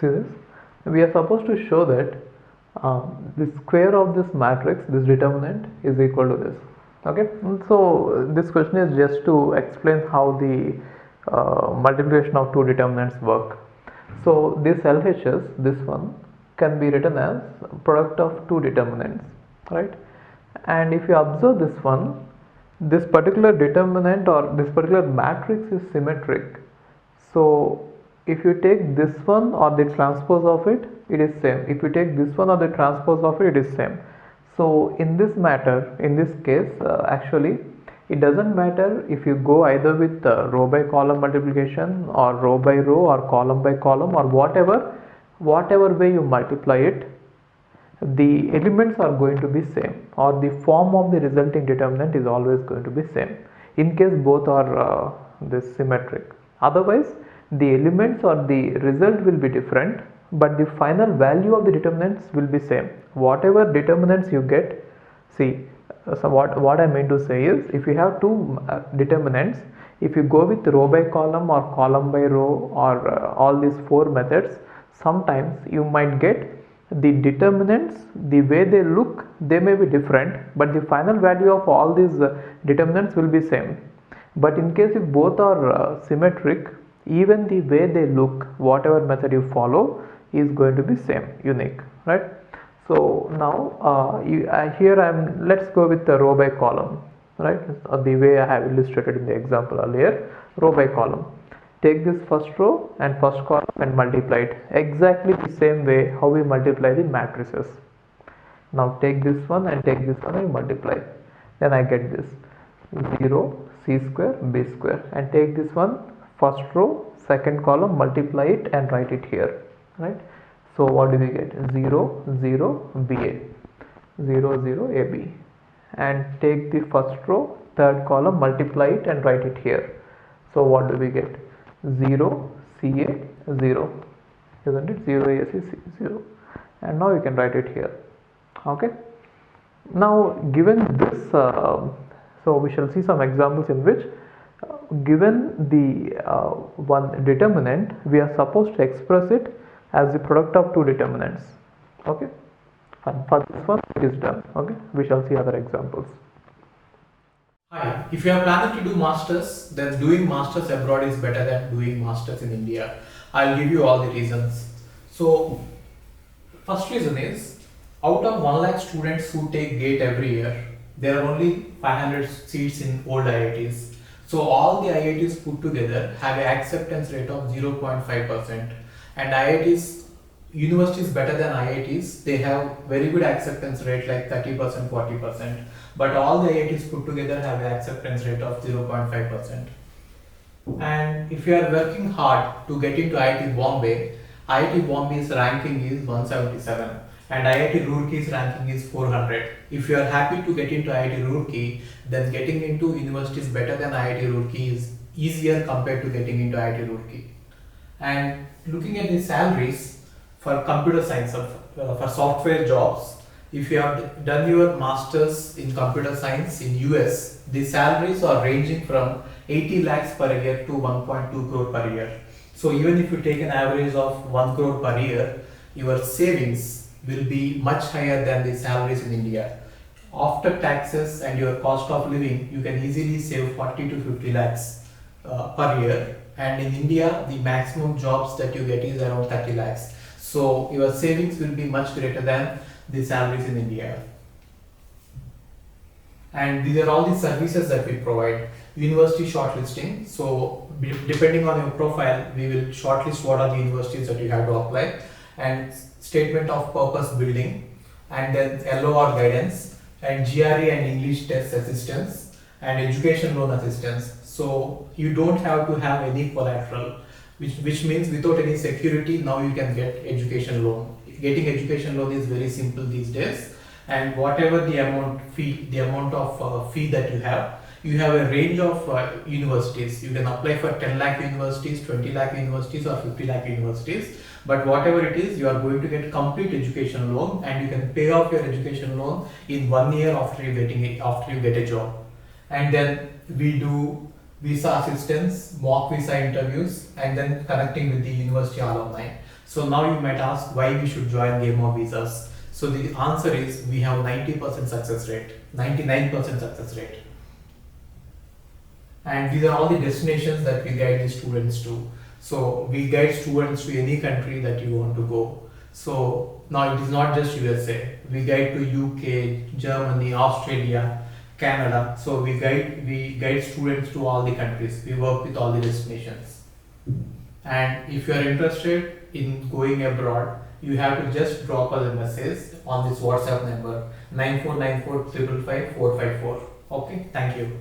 See this? We are supposed to show that the square of this matrix, this determinant, is equal to this. Okay, so this question is just to explain how the multiplication of two determinants work. So this LHS, this one, can be written as product of two determinants, right? And if you observe this one, this particular determinant or this particular matrix is symmetric. So if you take this one or the transpose of it, it is same. If you take this one or the transpose of it, it is same. So in this matter, in this case, actually it doesn't matter if you go either with row by column multiplication or row by row or column by column or whatever way you multiply it, the elements are going to be same, or the form of the resulting determinant is always going to be same in case both are this symmetric. Otherwise the elements or the result will be different, but the final value of the determinants will be same. Whatever determinants you get, see, so what I mean to say is, if you have two determinants, if you go with row by column or column by row or all these four methods, sometimes you might get the determinants, the way they look, they may be different, but the final value of all these determinants will be same. But in case if both are symmetric, even the way they look, whatever method you follow, is going to be same, unique, right? So now let's go with the row by column, right? The way I have illustrated in the example earlier, row by column. Take this first row and first column and multiply it exactly the same way how we multiply the matrices. Now take this one and take this one and multiply. Then I get this 0 c square b square, and take this one first row second column, multiply it and write it here, right? So what do we get? 0 0 ba, 0 0 ab, and take the first row third column, multiply it and write it here. So what do we get? 0 ca 0, isn't it? 0 ac 0, and now you can write it here. Okay, now given this so we shall see some examples in which given the one determinant, we are supposed to express it as the product of two determinants. Okay, and for this one it is done. Okay, we shall see other examples. Hi, if you are planning to do masters, then doing masters abroad is better than doing masters in India. I'll give you all the reasons. So first reason is, out of 1 lakh students who take GATE every year, there are only 500 seats in old IITs. So all the IITs put together have an acceptance rate of 0.5%, and IITs, universities better than IITs, they have very good acceptance rate like 30%, 40%, but all the IITs put together have an acceptance rate of 0.5%. And if you are working hard to get into IIT Bombay's ranking is 177 and IIT Roorkee's ranking is 400. If you are happy to get into IIT Roorkee, then getting into universities better than IIT Roorkee is easier compared to getting into IIT Roorkee. And looking at the salaries for computer science, for software jobs, if you have done your masters in computer science in US, the salaries are ranging from 80 lakhs per year to 1.2 crore per year. So even if you take an average of 1 crore per year, your savings will be much higher than the salaries in India. After taxes and your cost of living, you can easily save 40 to 50 lakhs per year. And in India, the maximum jobs that you get is around 30 lakhs. So your savings will be much greater than the salaries in India. And these are all the services that we provide. University shortlisting. So depending on your profile, we will shortlist what are the universities that you have to apply, and statement of purpose building, and then LOR guidance, and GRE and English test assistance, and education loan assistance. So you don't have to have any collateral, which means without any security, now you can get education loan. Getting education loan is very simple these days, and whatever the amount of fee that you have a range of universities. You can apply for 10 lakh universities, 20 lakh universities or 50 lakh universities, but whatever it is, you are going to get complete education loan, and you can pay off your education loan in 1 year after you get a job. And then we do visa assistance, mock visa interviews, and then connecting with the university alumni. So now you might ask why we should join Game of Visas. So the answer is we have 90% success rate, 99% success rate. And these are all the destinations that we guide the students to. So we guide students to any country that you want to go. So now it is not just USA. We guide to UK, Germany, Australia, Canada. So we guide students to all the countries. We work with all the destinations. And if you are interested in going abroad, you have to just drop us a message on this WhatsApp number 9494 555 454. Okay, thank you.